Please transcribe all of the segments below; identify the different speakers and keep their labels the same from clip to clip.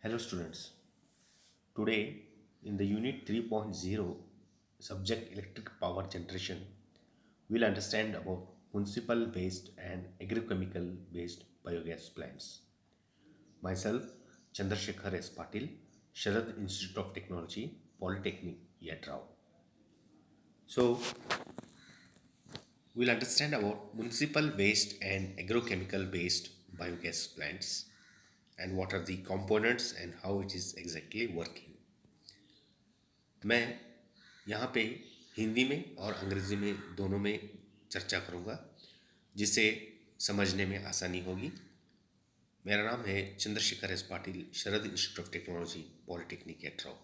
Speaker 1: Hello students. Today in the unit 3.0 subject electric power generation we'll understand about municipal waste and agrochemical based biogas plants. Myself Chandrasekhar S. Patil, Sharad Institute of Technology, Polytechnic, Yadrao. So we'll understand about municipal waste and agrochemical based biogas plants and what are the components and how it is exactly working. मैं यहाँ पे हिंदी में और अंग्रेज़ी में दोनों में चर्चा करूँगा जिससे समझने में आसानी होगी। मेरा नाम है Chandrashekhar S Patil, Sharad institute of technology, polytechnic एट्रो।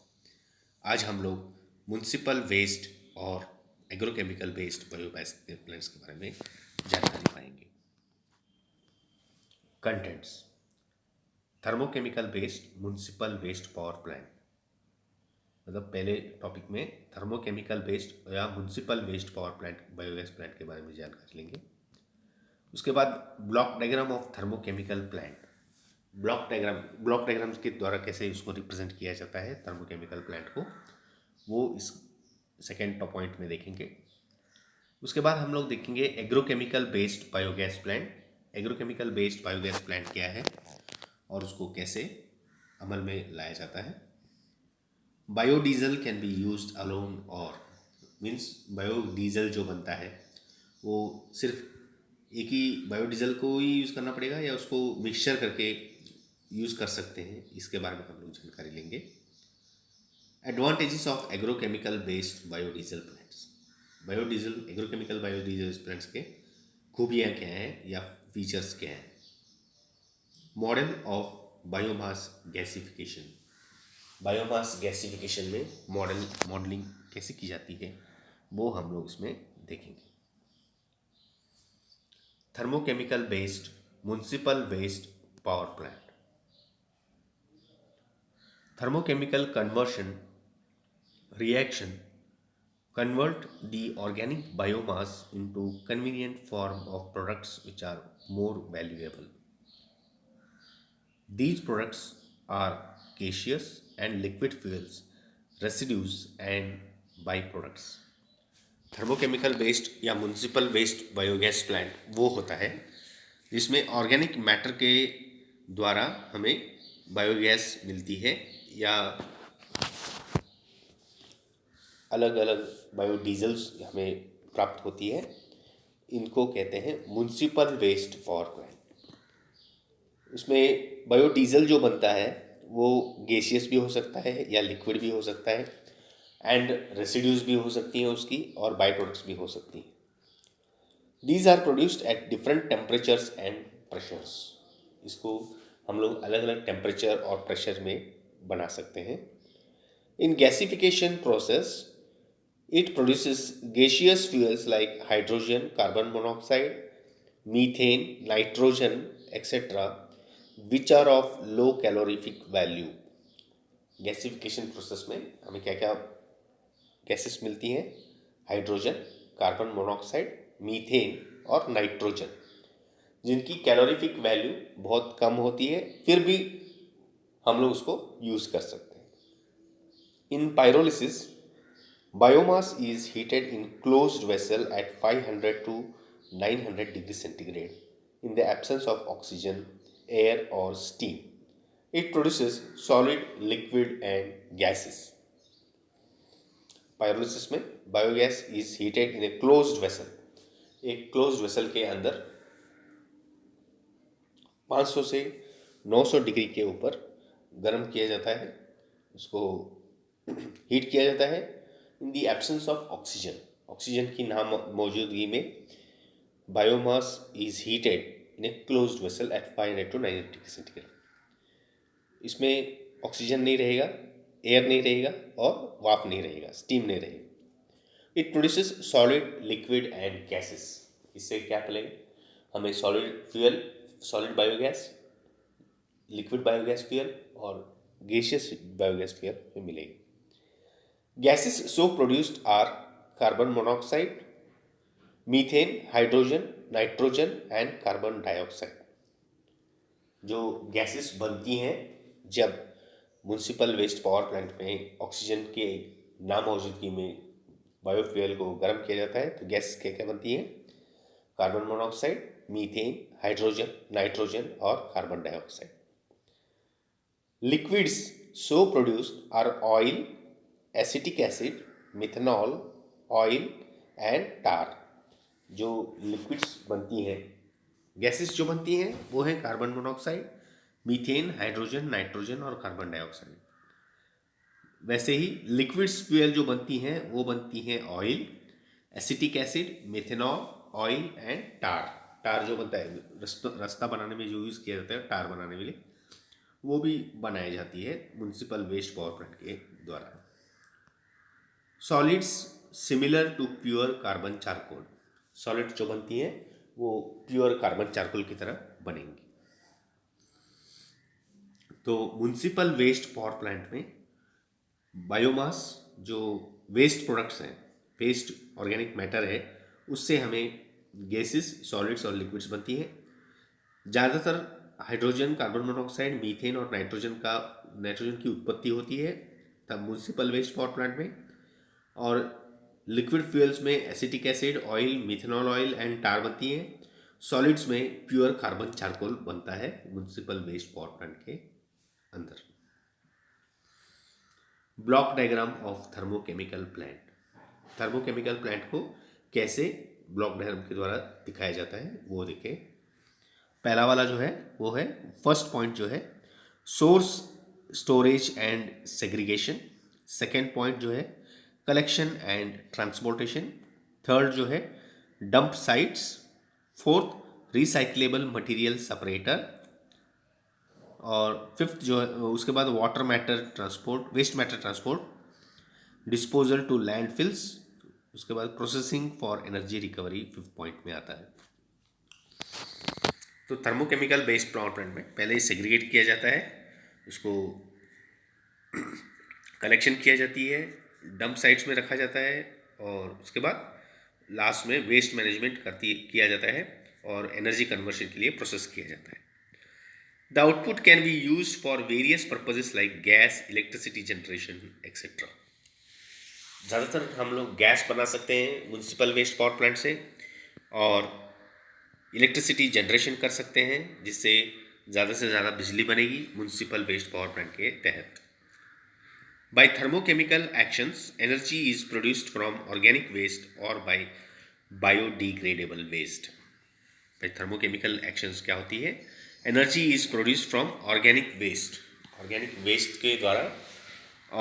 Speaker 1: आज हम लोग म्युनिसिपल वेस्ट और एग्रोकेमिकल वेस्ट बायोगैस प्लांट्स के बारे में जानकारी पाएंगे। Contents: thermochemical based municipal waste power plant, मतलब पहले टॉपिक में थर्मोकेमिकल वेस्ट या municipal waste power plant biogas plant के बारे में जानकारी लेंगे। उसके बाद block diagram of thermochemical plant, block diagram के द्वारा कैसे उसको रिप्रेजेंट किया जाता है थर्मोकेमिकल प्लांट को, वो इस सेकेंड पॉइंट में देखेंगे। उसके बाद हम लोग देखेंगे agrochemical based biogas plant. Agrochemical based biogas plant क्या है और उसको कैसे अमल में लाया जाता है। Biodiesel can be used alone और मीन्स बायोडीजल जो बनता है वो सिर्फ एक ही बायोडीजल को ही यूज़ करना पड़ेगा या उसको मिक्सचर करके यूज़ कर सकते हैं, इसके बारे में हम लोग जानकारी लेंगे। Advantages of agrochemical based biodiesel plants, biodiesel agrochemical biodiesel plants के खूबियाँ क्या हैं या फीचर्स क्या हैं। Model of biomass gasification, biomass gasification में मॉडलिंग कैसे की जाती है वो हम लोग इसमें देखेंगे। Thermochemical based municipal waste power plant, thermochemical conversion reaction convert the organic biomass into convenient form of products which are more valuable. These products are gaseous and liquid fuels, residues and byproducts. Thermochemical waste या municipal waste biogas plant वो होता है जिसमें organic matter के द्वारा हमें biogas मिलती है या अलग अलग बायोडीजल्स हमें प्राप्त होती है। इनको कहते हैं म्युनिसिपल वेस्ट पावर प्लांट। उसमें बायोडीजल जो बनता है वो गैसियस भी हो सकता है या लिक्विड भी हो सकता है एंड रेसिड्यूज भी हो सकती हैं उसकी और बाई प्रोडक्ट्स भी हो सकती हैं। These are produced at different temperatures and pressures. इसको हम लोग अलग अलग टेम्परेचर और प्रेशर में बना सकते हैं। In gasification process it produces gaseous fuels like hydrogen, carbon monoxide, methane, nitrogen, etc., which are of low calorific value. Gasification process में हमें क्या क्या गैसेस मिलती हैं? हाइड्रोजन, कार्बन मोनोऑक्साइड, मीथेन और नाइट्रोजन, जिनकी कैलोरीफिक वैल्यू बहुत कम होती है, फिर भी हम लोग उसको यूज़ कर सकते हैं। इन pyrolysis biomass is heated in closed vessel at 500 to 900 degrees centigrade in the absence of oxygen, air or steam. It produces solid, liquid and gases. Pyrolysis में biogas is heated in a closed vessel. एक closed vessel के अंदर 500 से 900 degree के ऊपर गर्म किया जाता है, उसको हीट किया जाता है in the absence of oxygen. Oxygen की ना मौजूदगी में biomass is heated in a closed vessel at 500 to 900 degree centigrade. इसमें ऑक्सीजन नहीं रहेगा, एयर नहीं रहेगा और वाफ नहीं रहेगा, स्टीम नहीं रहेगा। It produces solid, liquid and gases. इससे क्या मिलेगा हमें? Solid fuel, solid biogas, liquid biogas fuel और गैसियस बायोगैस फ्यूल मिलेगी। Gases so produced are carbon monoxide, methane, hydrogen, nitrogen and carbon dioxide. जो गैसेस बनती हैं जब म्युनिसिपल वेस्ट पावर प्लांट में ऑक्सीजन के नामौजूदगी में बायोफ्यूल को गर्म किया जाता है तो गैस क्या क्या बनती है? Carbon monoxide, methane, hydrogen, nitrogen और carbon dioxide. Liquids so produced are oil, acetic acid, methanol, oil and tar. जो लिक्विड्स बनती हैं, गैसेस जो बनती हैं वो है carbon monoxide, methane, hydrogen, nitrogen और कार्बन डाइऑक्साइड। वैसे ही लिक्विड्स फ्यूल जो बनती हैं वो बनती हैं oil, acetic acid, methanol, oil and tar. Tar जो बनता है रास्ता बनाने में जो यूज़ किया जाता है टार बनाने के लिए, वो भी बनाई जाती है म्युनिसिपल वेस्ट पावर प्लांट के द्वारा। Solids similar to pure carbon charcoal. Solid जो बनती हैं वो प्योर कार्बन चारकोल की तरह बनेंगी। तो म्युनिसिपल वेस्ट पावर प्लांट में बायोमास जो वेस्ट प्रोडक्ट्स हैं, वेस्ट ऑर्गेनिक मैटर है, उससे हमें गैसेस, सॉलिड्स और लिक्विड्स बनती हैं। ज़्यादातर हाइड्रोजन, कार्बन मोनोऑक्साइड, मीथेन और नाइट्रोजन की उत्पत्ति होती है तब म्युनिसिपल वेस्ट पावर प्लांट में। और लिक्विड फ्यूल्स में acetic acid, oil, methanol oil and tar बनती है। सॉलिड्स में प्योर कार्बन चारकोल बनता है म्युनिसिपल वेस्ट पावर प्लांट के अंदर। Block diagram of thermochemical plant. Thermochemical plant को कैसे ब्लॉक डायग्राम के द्वारा दिखाया जाता है वो देखें। पहला वाला जो है वो है फर्स्ट पॉइंट जो है source, storage and segregation. Second point जो है कलेक्शन एंड ट्रांसपोर्टेशन। थर्ड जो है dump sites. Fourth recyclable material separator. और फिफ्थ जो है उसके बाद water matter transport, waste matter transport, disposal to landfills. उसके बाद processing for energy recovery fifth point में आता है। तो थर्मोकेमिकल बेस्ड पावर प्लांट में पहले ही सेग्रीगेट किया जाता है, उसको कलेक्शन किया जाती है, डंप साइट्स में रखा जाता है और उसके बाद लास्ट में वेस्ट मैनेजमेंट किया जाता है और एनर्जी कन्वर्शन के लिए प्रोसेस किया जाता है। The output can be use for various purposes like gas, electricity generation etcetera. ज़्यादातर हम लोग गैस बना सकते हैं म्युनिसिपल वेस्ट पावर प्लांट से और इलेक्ट्रिसिटी जनरेशन कर सकते हैं जिससे ज़्यादा से ज़्यादा बिजली बनेगी म्युनिसिपल वेस्ट पावर प्लांट के तहत। By thermochemical actions, energy is produced from organic waste or by biodegradable waste. By thermochemical actions क्या होती है? Energy is produced from organic waste. Organic waste के द्वारा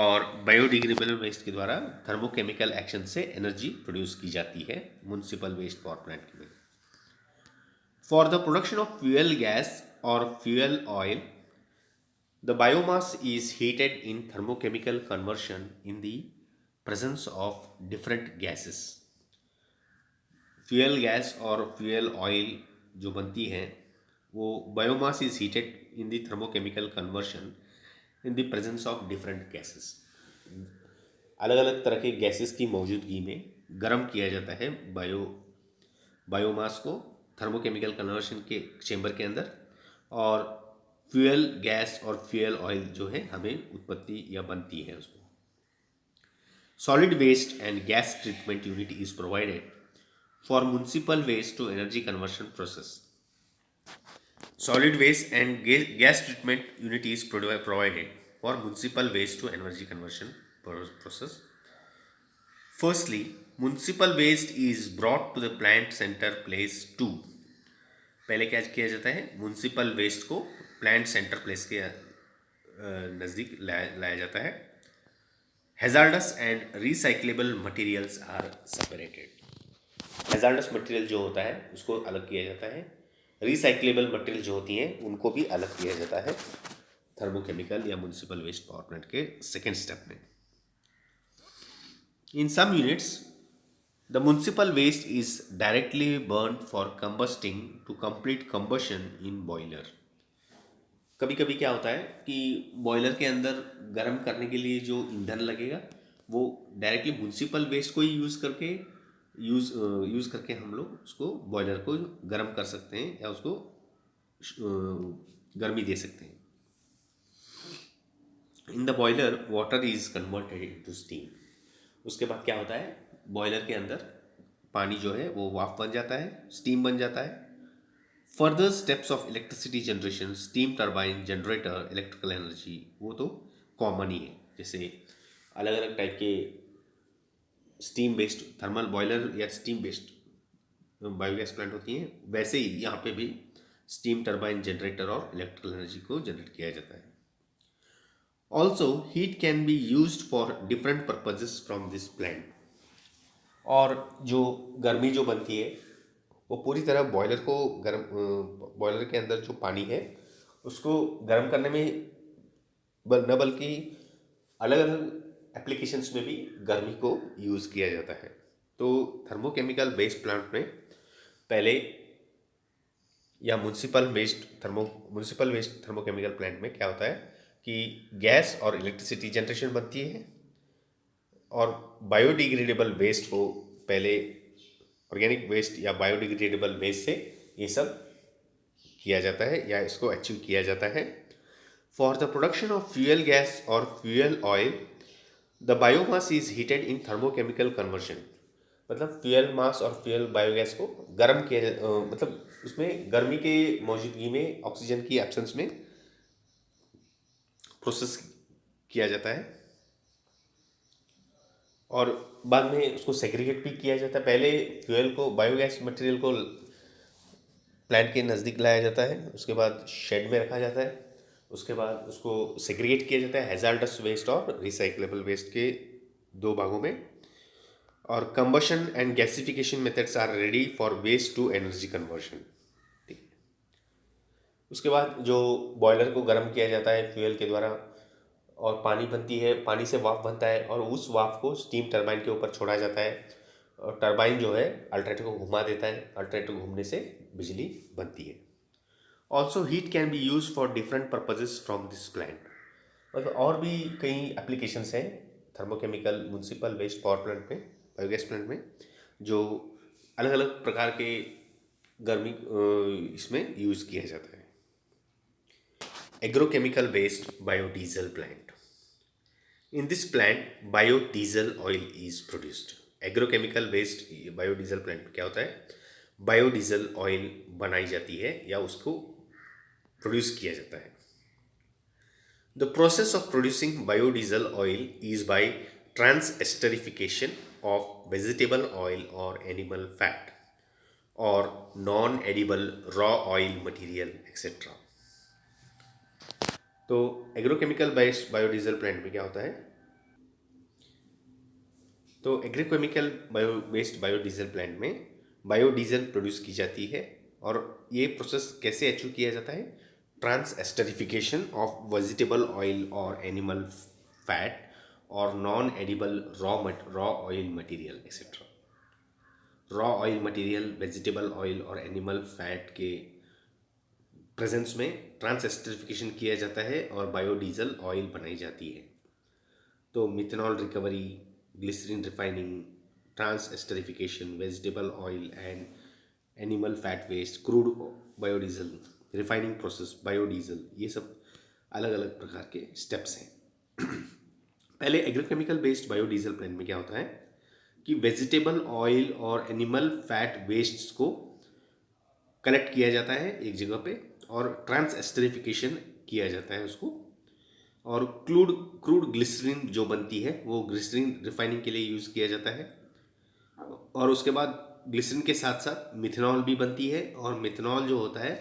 Speaker 1: और biodegradable waste के द्वारा thermochemical action से energy produce की जाती है म्युनिसिपल वेस्ट पावर प्लांट में। For the production of fuel gas or fuel oil, the biomass is heated in thermochemical conversion in the presence of different gases. Fuel gas और fuel oil जो बनती हैं वो biomass is heated in the thermochemical conversion in the presence of different gases. अलग अलग तरह के gases की मौजूदगी में गर्म किया जाता है बायोमास को थर्मोकेमिकल कन्वर्शन के चेंबर के अंदर। और फ्यूल गैस और फ्यूल ऑयल जो है हमें उत्पत्ति या बनती है उसमें। Solid waste and gas treatment unit is provided for municipal waste to energy conversion process. Solid waste and gas treatment unit is provided for municipal waste to energy conversion process. Firstly, municipal waste is brought to the plant center place 2. पहले क्या किया जाता है? Municipal waste को plant centre place के नज़दीक लाया जाता है। Hazardous and recyclable materials are separated. Hazardous material जो होता है उसको अलग किया जाता है, रिसाइक्लेबल मटेरियल जो होती हैं उनको भी अलग किया जाता है थर्मोकेमिकल या म्युनिसिपल वेस्ट पावर प्लांट के सेकेंड स्टेप में। In some units, the municipal waste is directly burned for combusting to complete combustion in boiler. कभी कभी क्या होता है कि बॉयलर के अंदर गर्म करने के लिए जो ईंधन लगेगा वो डायरेक्टली म्युनिसिपल वेस्ट को ही यूज़ करके हम लोग उसको बॉयलर को गर्म कर सकते हैं या उसको गर्मी दे सकते हैं। In the boiler water is converted into steam. उसके बाद क्या होता है, बॉयलर के अंदर पानी जो है वो वाफ बन जाता है, स्टीम बन जाता है। Further steps of electricity generation, steam turbine, generator, electrical energy, वो तो कॉमन ही है। जैसे अलग अलग टाइप के स्टीम बेस्ड थर्मल बॉयलर या स्टीम बेस्ड बायोगैस प्लांट होती हैं, वैसे ही यहाँ पे भी स्टीम टरबाइन, जनरेटर और इलेक्ट्रिकल एनर्जी को जनरेट किया जाता है। Also heat can be used for different purposes from this plant. और जो गर्मी जो बनती है वो पूरी तरह बॉयलर को गर्म, बॉयलर के अंदर जो पानी है उसको गर्म करने में न बल्कि अलग अलग एप्लीकेशंस में भी गर्मी को यूज़ किया जाता है। तो थर्मोकेमिकल बेस्ड प्लांट में पहले या म्यूनिसिपल वेस्ट थर्मोकेमिकल प्लांट में क्या होता है कि गैस और इलेक्ट्रिसिटी जनरेशन बनती है और बायोडिग्रेडेबल वेस्ट को पहले ऑर्गेनिक वेस्ट या बायोडिग्रेडेबल वेस्ट से ये सब किया जाता है या इसको अचीव किया जाता है। For the production of fuel gas और fuel oil the biomass is heated in thermochemical conversion. मतलब फ्यूल मास और फ्यूल बायोगैस को गर्म किया मतलब उसमें गर्मी के मौजूदगी में, ऑक्सीजन की एब्सेंस में प्रोसेस किया जाता है और बाद में उसको सेग्रीगेट भी किया जाता है। पहले फ्यूल को, बायोगैस मटेरियल को प्लांट के नज़दीक लाया जाता है, उसके बाद शेड में रखा जाता है, उसके बाद उसको सेग्रीगेट किया जाता है हैजार्डस वेस्ट और रिसाइक्लेबल वेस्ट के दो भागों में। और combustion and gasification methods are ready for waste to energy conversion. ठीक है। उसके बाद जो बॉयलर को गर्म किया जाता है फ्यूल के द्वारा और पानी बनती है, पानी से वाफ बनता है और उस वाफ को स्टीम टरबाइन के ऊपर छोड़ा जाता है और टरबाइन जो है अल्टरनेटर को घुमा देता है, अल्टरनेटर घूमने से बिजली बनती है। Also heat can be use for different purposes from this plant. मतलब और भी कई एप्लीकेशंस हैं thermochemical municipal waste power plant में, बायोगैस प्लांट में, जो अलग अलग प्रकार के गर्मी इसमें यूज़ किया जाता है। Agrochemical based biodiesel plant. In this plant biodiesel oil is produced. Agrochemical based biodiesel plant में क्या होता है, बायोडीजल ऑयल बनाई जाती है या उसको प्रोड्यूस किया जाता है। The process of producing biodiesel oil is by transesterification of vegetable oil और एनिमल फैट और non edible raw oil material etcetera. तो एग्रोकेमिकल बेस्ड बायोडीजल प्लांट में क्या होता है, तो एग्रोकेमिकल बेस्ड बायोडीजल प्लांट में बायोडीजल प्रोड्यूस की जाती है और ये प्रोसेस कैसे अचीव किया जाता है, trans esterification of vegetable oil और एनिमल फैट और non edible raw oil material etcetera. Raw oil material, vegetable oil और एनिमल फैट के प्रेजेंस में ट्रांस एस्टरिफिकेशन किया जाता है और बायोडीजल ऑयल बनाई जाती है। तो methanol recovery, glycerine refining, trans esterification, vegetable oil and animal fat waste, crude biodiesel, refining process, biodiesel, ये सब अलग अलग प्रकार के स्टेप्स हैं। पहले एग्रोकेमिकल बेस्ड बायोडीजल प्लांट में क्या होता है कि वेजिटेबल ऑयल और एनिमल फैट वेस्ट्स को कलेक्ट किया जाता है एक जगह पे और ट्रांस एस्टरिफिकेशन किया जाता है उसको, और क्रूड ग्लिसरीन जो बनती है वो ग्लिसरीन रिफाइनिंग के लिए यूज़ किया जाता है। और उसके बाद ग्लिसरीन के साथ साथ मिथेनॉल भी बनती है और मिथेनॉल जो होता है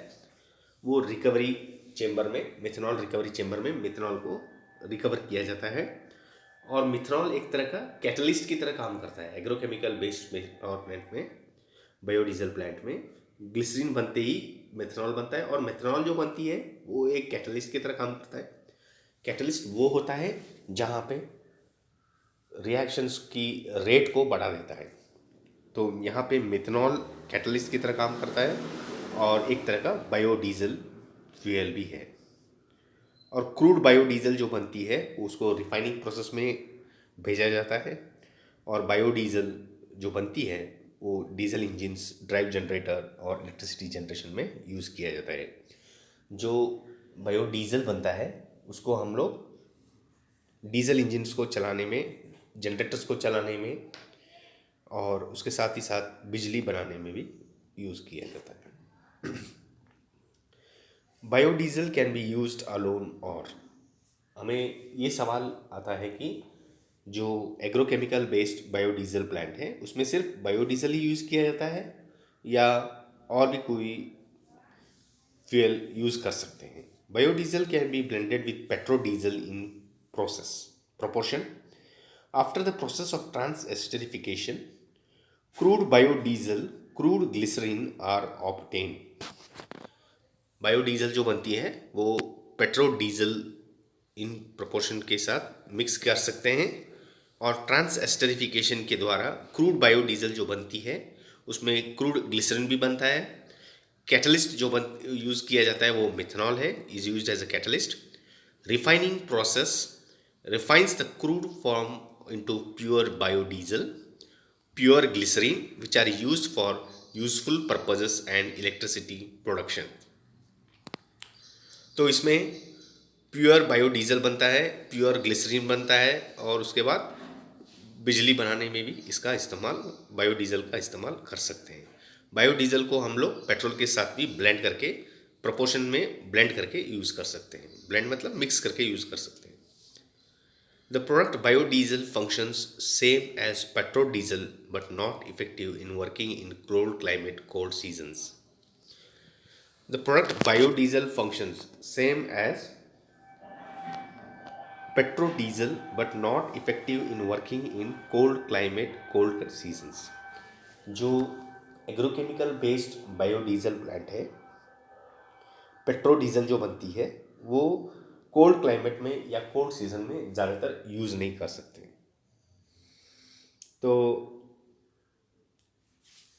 Speaker 1: वो रिकवरी चेम्बर में, मिथेनॉल रिकवरी चेम्बर में मिथेनॉल को रिकवर किया जाता है और मिथेनॉल एक तरह का कैटलिस्ट की तरह काम करता है। एग्रोकेमिकल बेस्ड पावर प्लांट में, बायोडीजल प्लांट में ग्लिसरीन बनते ही मिथेनॉल बनता है और मिथेनॉल जो बनती है वो एक कैटलिस्ट की तरह काम करता है। कैटलिस्ट वो होता है जहाँ पे रिएक्शंस की रेट को बढ़ा देता है। तो यहाँ पे मिथेनॉल कैटलिस्ट की तरह काम करता है और एक तरह का बायोडीजल फ्यूल भी है। और क्रूड बायोडीजल जो बनती है उसको रिफाइनिंग प्रोसेस में भेजा जाता है और बायोडीजल जो बनती है वो डीजल इंजन्स, ड्राइव जनरेटर और इलेक्ट्रिसिटी जनरेशन में यूज़ किया जाता है। जो बायोडीजल बनता है उसको हम लोग डीजल इंजन्स को चलाने में, जनरेटर्स को चलाने में, और उसके साथ ही साथ बिजली बनाने में भी यूज़ किया जाता है। Biodiesel can be used alone, और हमें ये सवाल आता है कि जो एग्रोकेमिकल बेस्ड बायोडीजल प्लांट है उसमें सिर्फ बायोडीजल ही यूज़ किया जाता है या और भी कोई फ्यूल यूज़ कर सकते हैं। Biodiesel can be blended with petrodiesel in process proportion. After the process of trans-esterification, crude biodiesel, crude glycerin are obtained. Biodiesel जो बनती है वो पेट्रोल डीजल इन प्रोपोर्शन के साथ मिक्स कर सकते हैं, और ट्रांस एस्टरिफिकेशन के द्वारा क्रूड बायोडीजल जो बनती है उसमें क्रूड ग्लिसरीन भी बनता है। कैटलिस्ट जो यूज़ किया जाता है वो मिथनॉल है, is used as a catalyst. Refining process refines the crude form into pure biodiesel, pure glycerine which are used for useful purposes and electricity production. तो इसमें प्योर बायोडीजल बनता है, प्योर ग्लिसरीन बनता है, और उसके बाद बिजली बनाने में भी इसका इस्तेमाल, बायोडीजल का इस्तेमाल कर सकते हैं। बायोडीजल को हम लोग पेट्रोल के साथ भी ब्लेंड करके, प्रोपोर्शन में ब्लेंड करके यूज़ कर सकते हैं। ब्लेंड मतलब मिक्स करके यूज़ कर सकते हैं। The product biodiesel functions same as petrol diesel but not effective in working in cold climate, cold seasons. The product biodiesel functions same as petrodiesel but not effective in working in cold climate, cold seasons. जो agrochemical based biodiesel plant है, पेट्रोडीजल जो बनती है वो cold climate में या cold season में ज़्यादातर यूज़ नहीं कर सकते। तो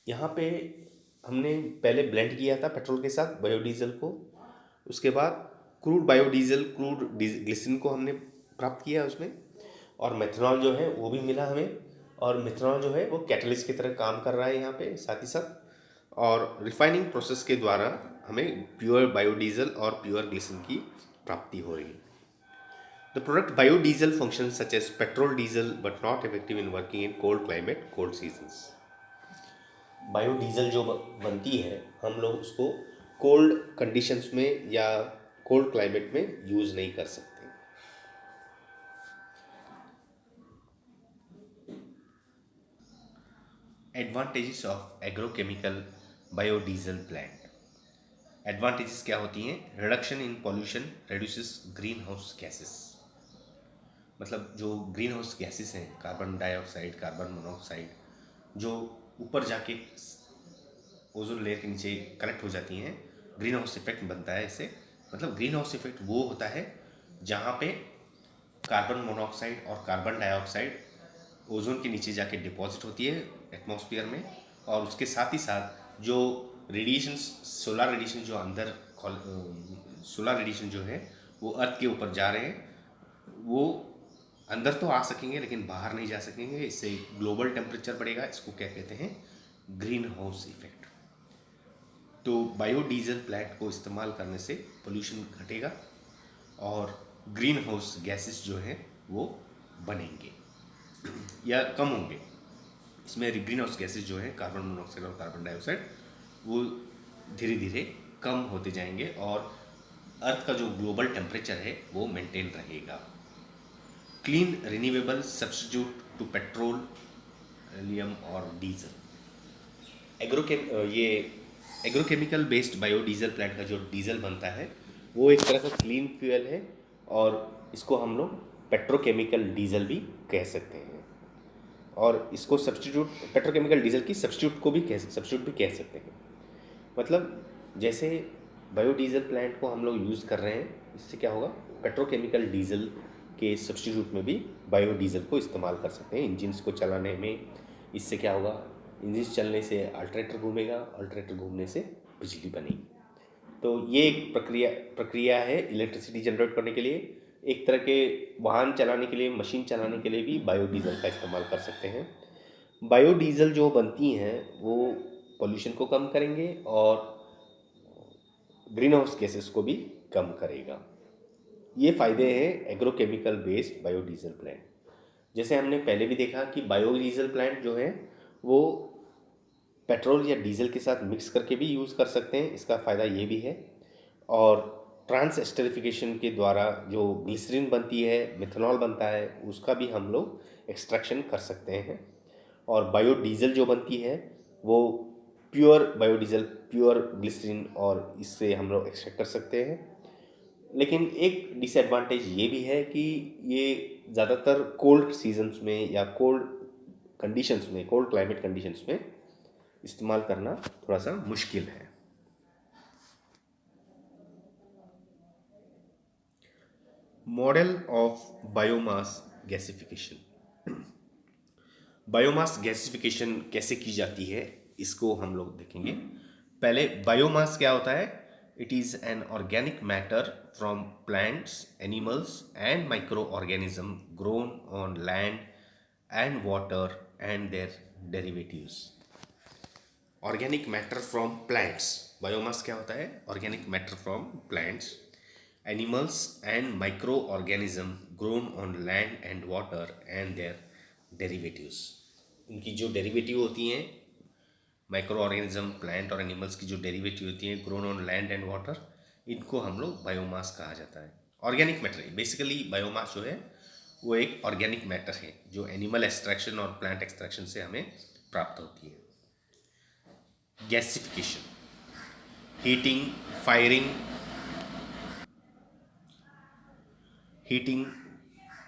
Speaker 1: यहाँ पे हमने पहले ब्लेंड किया था पेट्रोल के साथ बायोडीजल को, उसके बाद क्रूड बायोडीजल, क्रूड ग्लिसरीन को हमने प्राप्त किया उसमें, और मेथनॉल जो है वो भी मिला हमें, और मेथनॉल जो है वो कैटलिस्ट की तरह काम कर रहा है यहाँ पे साथ ही साथ, और रिफाइनिंग प्रोसेस के द्वारा हमें प्योर बायोडीजल और प्योर ग्लिसरीन की प्राप्ति हो रही है। The product biodiesel function such as petrol diesel but not effective in working in cold climate, cold seasons. Biodiesel जो बनती है हम लोग उसको कोल्ड कंडीशंस में या कोल्ड क्लाइमेट में यूज़ नहीं कर सकते। Advantages of agrochemical biodiesel plant. Advantages क्या होती हैं? Reduction in pollution, reduces green house gases. मतलब जो ग्रीन हाउस गैसेस हैं, कार्बन डाइऑक्साइड, कार्बन मोनोऑक्साइड, जो ऊपर जाके ओजोन लेयर के नीचे कलेक्ट हो जाती हैं, ग्रीन हाउस इफेक्ट बनता है इससे। मतलब ग्रीन हाउस इफेक्ट वो होता है जहाँ पे कार्बन मोनोऑक्साइड और कार्बन डाइऑक्साइड ओजोन के नीचे जाके डिपॉजिट होती है एटमॉस्फेयर में, और उसके साथ ही साथ जो रेडिएशन, सोलर रेडिएशन जो अंदर, सोलर रेडिएशन जो है वो अर्थ के ऊपर जा रहे हैं, वो अंदर तो आ सकेंगे लेकिन बाहर नहीं जा सकेंगे। इससे ग्लोबल टेम्परेचर बढ़ेगा। इसको क्या कहते हैं? Green house effect. तो बायोडीजल प्लांट को इस्तेमाल करने से पोल्यूशन घटेगा और ग्रीन हाउस गैसेस जो हैं वो बनेंगे या कम होंगे। इसमें ग्रीन हाउस गैसेस जो है कार्बन मोनोऑक्साइड और कार्बन डाइऑक्साइड, वो धीरे धीरे कम होते जाएंगे और अर्थ का जो ग्लोबल टेम्परेचर है वो मेंटेन रहेगा। Clean renewable substitute to petroleum और डीजल। ये एग्रोकेमिकल बेस्ड बायोडीजल प्लांट का जो डीजल बनता है वो एक तरह का क्लीन फ्यूल है, और इसको हम लोग पेट्रोकेमिकल डीजल भी कह सकते हैं, और इसको सब्स्टिट्यूट, पेट्रोकेमिकल डीजल की सब्स्टिट्यूट भी कह सकते हैं। मतलब जैसे बायोडीजल प्लांट को हम लोग यूज़ कर रहे हैं, इससे क्या होगा, पेट्रोकेमिकल डीजल के सब्स्टिट्यूट में भी बायोडीजल को इस्तेमाल कर सकते हैं इंजन्स को चलाने में। इससे क्या होगा, इंजन चलने से अल्टरनेटर घूमेगा, अल्टरनेटर घूमने से बिजली बनेगी। तो ये एक प्रक्रिया है इलेक्ट्रिसिटी जनरेट करने के लिए। एक तरह के वाहन चलाने के लिए, मशीन चलाने के लिए भी बायोडीजल का इस्तेमाल कर सकते हैं। बायोडीजल जो बनती हैं वो पोल्यूशन को कम करेंगे और ग्रीन हाउस गैसेस को भी कम करेगा। ये फ़ायदे हैं एग्रोकेमिकल बेस्ड बायोडीजल प्लांट। जैसे हमने पहले भी देखा कि बायोडीजल प्लांट जो है वो पेट्रोल या डीजल के साथ मिक्स करके भी यूज़ कर सकते हैं, इसका फ़ायदा ये भी है। और ट्रांस एस्टरिफिकेशन के द्वारा जो ग्लिसरीन बनती है, मिथनॉल बनता है, उसका भी हम लोग एक्सट्रैक्शन कर सकते हैं। और बायोडीजल जो बनती है वो प्योर बायोडीजल, प्योर ग्लिसरीन, और इससे हम लोग एक्सट्रैक्ट कर सकते हैं। लेकिन एक डिसएडवांटेज ये भी है कि ये ज़्यादातर कोल्ड सीजन्स में या कोल्ड कंडीशंस में, कोल्ड क्लाइमेट कंडीशंस में इस्तेमाल करना थोड़ा सा मुश्किल है। Model of biomass gasification. Biomass gasification कैसे की जाती है इसको हम लोग देखेंगे। पहले बायोमास क्या होता है? It is an organic matter from plants, animals and micro organism grown on land and water and their derivatives. Organic matter from plants, biomass क्या होता है? Organic matter from plants, animals and micro organism grown on land and water and their derivatives. इनकी जो derivative होती हैं, micro organism, plant और animals की जो डेरिवेटिव होती हैं grown on land and water, इनको हम लोग बायोमास कहा जाता है। ऑर्गेनिक मैटर बेसिकली, बायोमास जो है वो एक ऑर्गेनिक मैटर है जो एनिमल एक्सट्रैक्शन और प्लांट एक्सट्रैक्शन से हमें प्राप्त होती है। गैसिफिकेशन, हीटिंग, फायरिंग, heating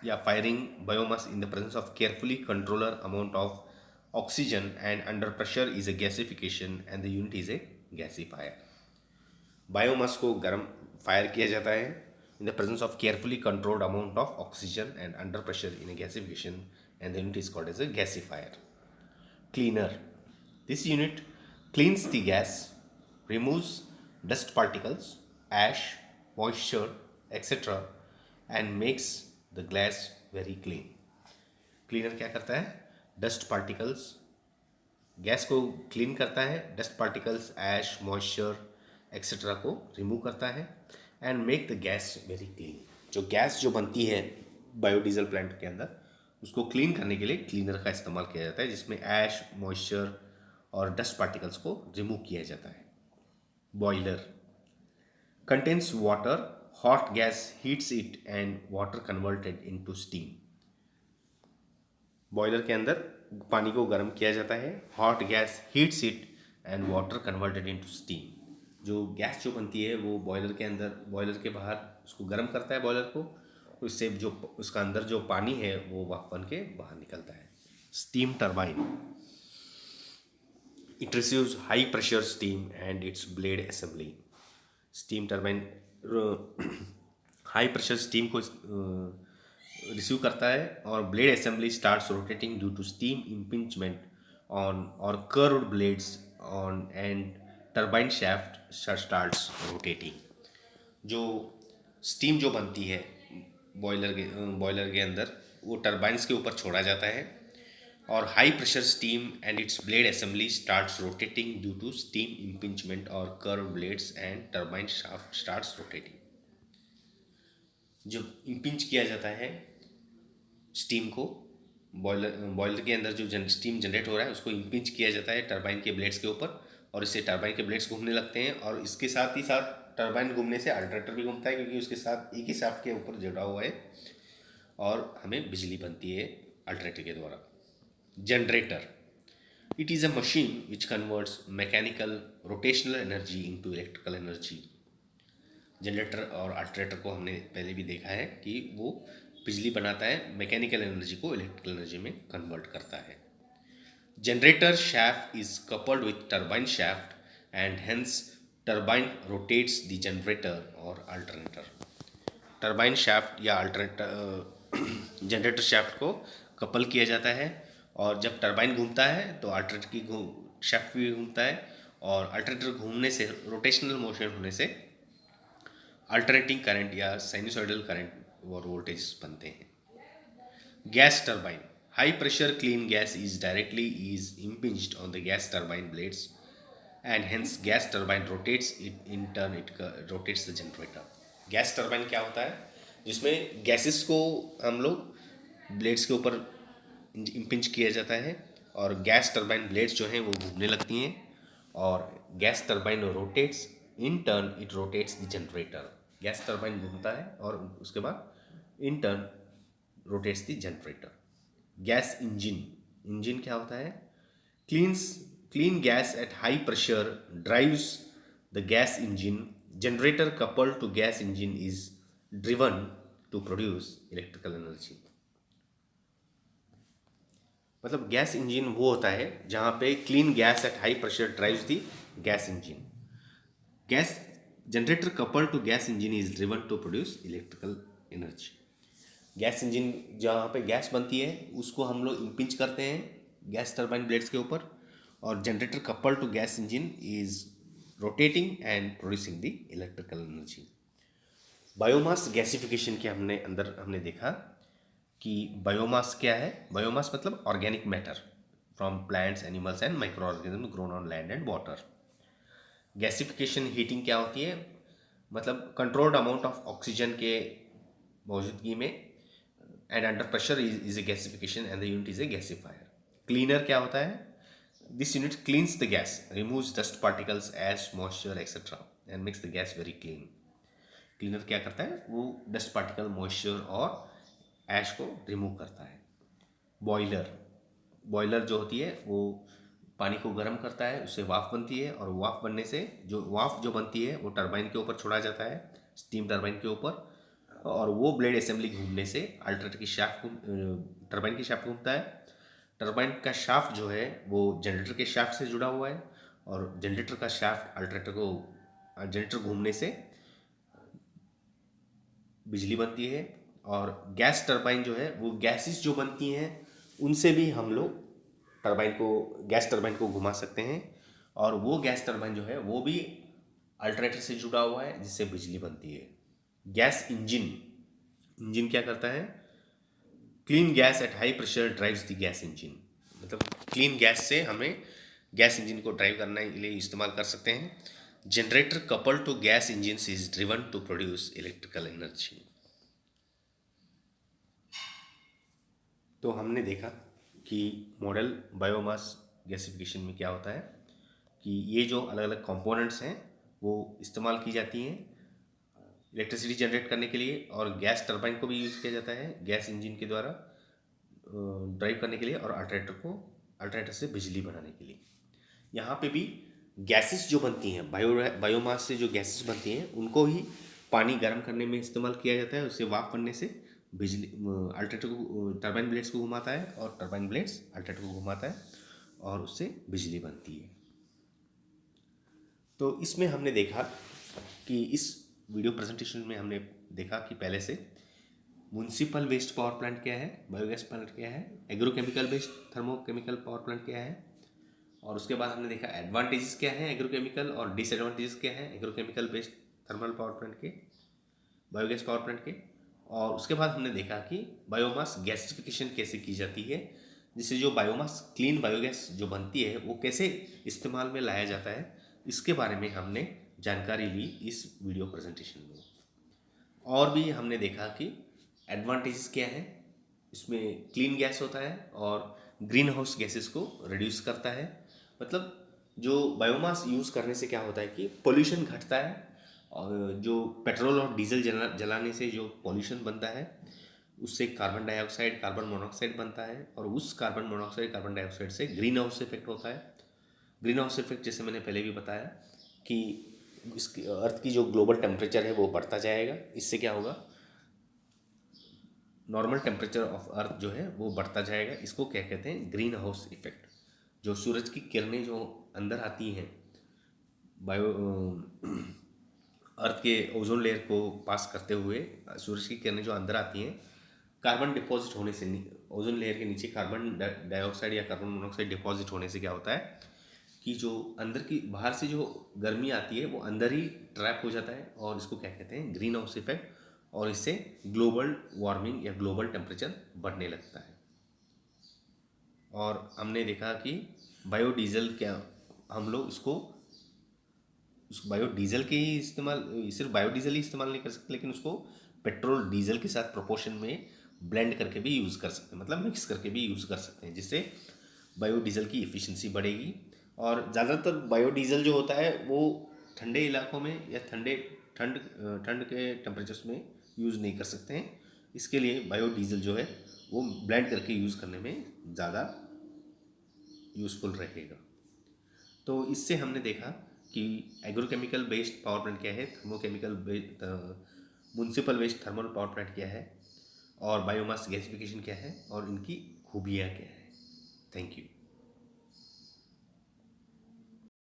Speaker 1: या firing biomass in the presence of carefully controller amount of oxygen and under pressure is a gasification and the unit is a gasifier। Biomass को गर्म fire किया जाता है in the presence of carefully controlled amount of oxygen and under pressure in a gasification and the unit is called as a gasifier. Cleaner, this unit cleans the gas, removes dust particles, ash, moisture, etc. and makes the glass very clean। Cleaner क्या करता है? Dust particles, gas को clean करता है, dust particles, ऐश, moisture etcetera को remove करता है and make the gas very clean. जो गैस जो बनती है बायोडीजल प्लांट के अंदर, उसको क्लीन करने के लिए क्लीनर का इस्तेमाल किया जाता है जिसमें ऐश, मॉइस्चर और डस्ट पार्टिकल्स को रिमूव किया जाता है। Boiler contains water, hot gas heats it and water converted into steam। Boiler के अंदर पानी को गर्म किया जाता है, hot gas heats it and water converted into steam. जो गैस जो बनती है वो बॉयलर के अंदर, बॉयलर के बाहर उसको गर्म करता है बॉयलर को, उससे जो उसका अंदर जो पानी है वो वाफ बन के बाहर निकलता है। Steam turbine, it receives high pressure steam and its blade assembly. Steam turbine high pressure steam को रिसीव करता है और blade assembly starts rotating due to steam impingement on और curved blades on and turbine shaft starts rotating. जो steam जो बनती है boiler के अंदर, वो टरबाइंस के ऊपर छोड़ा जाता है और high pressure steam and its blade assembly starts rotating due to steam impingement और curve blades and turbine shaft starts rotating. जब इम्पिंच किया जाता है स्टीम को, बॉयलर के अंदर जो स्टीम जनरेट हो रहा है उसको इम्पिंच किया जाता है टरबाइन के ब्लेड्स के ऊपर, और इससे टरबाइन के ब्लेड्स घूमने लगते हैं और इसके साथ ही साथ टरबाइन घूमने से अल्टरनेटर भी घूमता है क्योंकि उसके साथ एक ही शाफ्ट के ऊपर जुड़ा हुआ है और हमें बिजली बनती है अल्टरनेटर के द्वारा। Generator, it is a machine which converts mechanical rotational energy into electrical energy। Generator और अल्टरनेटर को हमने पहले भी देखा है कि वो बिजली बनाता है, मैकेनिकल एनर्जी को इलेक्ट्रिकल एनर्जी में कन्वर्ट करता है। Generator shaft is coupled with turbine shaft and hence turbine rotates the generator or alternator। Turbine shaft या अल्टरनेटर जनरेटर शाफ्ट को कपल किया जाता है और जब टरबाइन घूमता है तो अल्टरनेटर की शाफ्ट भी घूमता है और अल्टरनेटर घूमने से, रोटेशनल मोशन होने से अल्टरनेटिंग करंट या साइनसॉइडल करंट और वोल्टेज बनते हैं। Gas turbine, high pressure clean gas is directly is impinged on the gas turbine blades and hence gas turbine rotates it, in turn it rotates the generator। Gas turbine क्या होता है? जिसमें gases को हम लोग blades के ऊपर इम्पिंच किया जाता है और गैस टरबाइन ब्लेड्स जो हैं वो घूमने लगती हैं और gas turbine rotates, in turn it rotates the generator. Gas turbine घूमता है और उसके बाद in turn rotates the generator. Gas engine, engine क्या होता है? cleans clean gas at high pressure drives the gas engine. Generator coupled to gas engine is driven to produce electrical energy। मतलब gas engine वो होता है जहाँ पे clean gas at high pressure drives the gas engine. Gas generator couple to gas engine is driven to produce electrical energy. Gas engine जहाँ पे gas बनती है उसको हम लोग इम्पिंच करते हैं गैस टरबाइन ब्लेड्स के ऊपर और generator couple to gas engine is rotating and producing the electrical energy. Biomass gasification के हमने देखा कि बायोमास क्या है। बायोमास मतलब organic matter from plants, animals and micro organism grown on land and water. Gasification heating क्या होती है? मतलब कंट्रोल्ड अमाउंट ऑफ ऑक्सीजन के मौजूदगी में and under pressure is a gasification and the unit is a gasifier. Cleaner क्या होता है? This unit cleans the gas, removes dust particles, ash, moisture etcetera and makes the gas very clean. Cleaner क्या करता है? वो dust particle, moisture और ऐश को remove करता है। बॉयलर, बॉयलर जो होती है वो पानी को गर्म करता है, उससे वाफ बनती है और वाफ बनने से जो वाफ जो बनती है वो टरबाइन के ऊपर छोड़ा जाता है, स्टीम टरबाइन के ऊपर, और वो ब्लेड असेंबली घूमने से अल्टरनेटर की शाफ्ट टरबाइन की शाफ्ट घूमता है। टरबाइन का शाफ्ट जो है वो जनरेटर के शाफ्ट से जुड़ा हुआ है और जनरेटर का शाफ्ट अल्टरनेटर को जनरेटर घूमने से बिजली बनती है। और गैस टरबाइन जो है वो गैसेस जो बनती हैं उनसे भी हम लोग गैस टरबाइन को घुमा सकते हैं और वो गैस टरबाइन जो है वो भी अल्टरनेटर से जुड़ा हुआ है जिससे बिजली बनती है। गैस इंजन, इंजन क्या करता है? Clean gas at high pressure drives the gas engine. मतलब क्लीन गैस से हमें गैस इंजन को ड्राइव करने के लिए इस्तेमाल कर सकते हैं। Generator couple to gas engine is driven to produce electrical energy. तो हमने देखा कि मॉडल बायोमास गैसिफिकेशन में क्या होता है कि ये जो अलग अलग कंपोनेंट्स हैं वो इस्तेमाल की जाती हैं इलेक्ट्रिसिटी जनरेट करने के लिए और गैस टरबाइन को भी यूज़ किया जाता है गैस इंजन के द्वारा ड्राइव करने के लिए और अल्टरनेटर से बिजली बनाने के लिए। यहाँ पे भी गैसेस जो बनती हैं बायोमास से जो गैसेस बनती हैं उनको ही पानी गर्म करने में इस्तेमाल किया जाता है। उससे वाफ बनने से बिजली अल्टरनेटर को टरबाइन ब्लेड्स को घुमाता है और टरबाइन ब्लेड्स अल्टरनेटर को घुमाता है और उससे बिजली बनती है। तो इसमें हमने देखा कि इस वीडियो प्रेजेंटेशन में हमने देखा कि पहले से म्युनिसिपल वेस्ट पावर प्लांट क्या है, बायोगैस प्लांट क्या है, agrochemical based thermochemical power plant क्या है, और उसके बाद हमने देखा एडवांटेजेस क्या है एग्रोकेमिकल और डिसएडवांटेजेस क्या है agrochemical based thermal power plant के, बायोगैस पावर प्लांट के। और उसके बाद हमने देखा कि बायोमास गैसिफिकेशन कैसे की जाती है, जिससे जो बायोमास क्लीन बायोगैस जो बनती है वो कैसे इस्तेमाल में लाया जाता है, इसके बारे में हमने जानकारी ली इस वीडियो प्रेजेंटेशन में। और भी हमने देखा कि एडवांटेजेस क्या है, इसमें क्लीन गैस होता है और ग्रीन हाउस गैसेस को रिड्यूस करता है। मतलब जो बायोमास यूज़ करने से क्या होता है कि पोल्यूशन घटता है और जो पेट्रोल और डीजल जलाने से जो पोल्यूशन बनता है उससे कार्बन डाइऑक्साइड, कार्बन मोनोऑक्साइड बनता है और उस कार्बन मोनोऑक्साइड, कार्बन डाइऑक्साइड से ग्रीन हाउस इफेक्ट होता है। ग्रीन हाउस इफेक्ट जैसे मैंने पहले भी बताया कि इसकी अर्थ की जो ग्लोबल टेम्परेचर है वो बढ़ता जाएगा। इससे क्या होगा, नॉर्मल टेम्परेचर ऑफ अर्थ जो है वो बढ़ता जाएगा। इसको क्या कहते हैं? Green house effect. जो सूरज की किरणें जो अंदर आती हैं अर्थ के ओजोन लेयर को पास करते हुए, सूरज की किरणें जो अंदर आती हैं कार्बन डिपॉजिट होने से, ओजोन लेयर के नीचे कार्बन डाइऑक्साइड या कार्बन मोनोऑक्साइड डिपॉजिट होने से क्या होता है कि जो अंदर की बाहर से जो गर्मी आती है वो अंदर ही ट्रैप हो जाता है और इसको क्या कहते हैं? Green house effect. और इससे ग्लोबल वार्मिंग या ग्लोबल टेम्परेचर बढ़ने लगता है। और हमने देखा कि बायोडीजल क्या, हम लोग इसको उस बायोडीजल के ही इस्तेमाल, सिर्फ बायोडीजल ही इस्तेमाल नहीं कर सकते लेकिन उसको पेट्रोल डीजल के साथ प्रोपोर्शन में ब्लेंड करके भी यूज़ कर सकते हैं, मतलब मिक्स करके भी यूज़ कर सकते हैं, जिससे बायोडीज़ल की इफ़िशियंसी बढ़ेगी। और ज़्यादातर बायोडीज़ल जो होता है वो ठंडे इलाकों में या ठंड के टेम्परेचर्स में यूज़ नहीं कर सकते हैं। इसके लिए बायोडीज़ल जो है वो ब्लेंड करके यूज़ करने में ज़्यादा यूज़फुल रहेगा। तो इससे हमने देखा कि एग्रोकेमिकल बेस्ड पावर प्लांट क्या है, municipal waste thermal power plant क्या है, और बायोमास गैसिफिकेशन क्या है, और इनकी खूबियाँ क्या है। Thank you.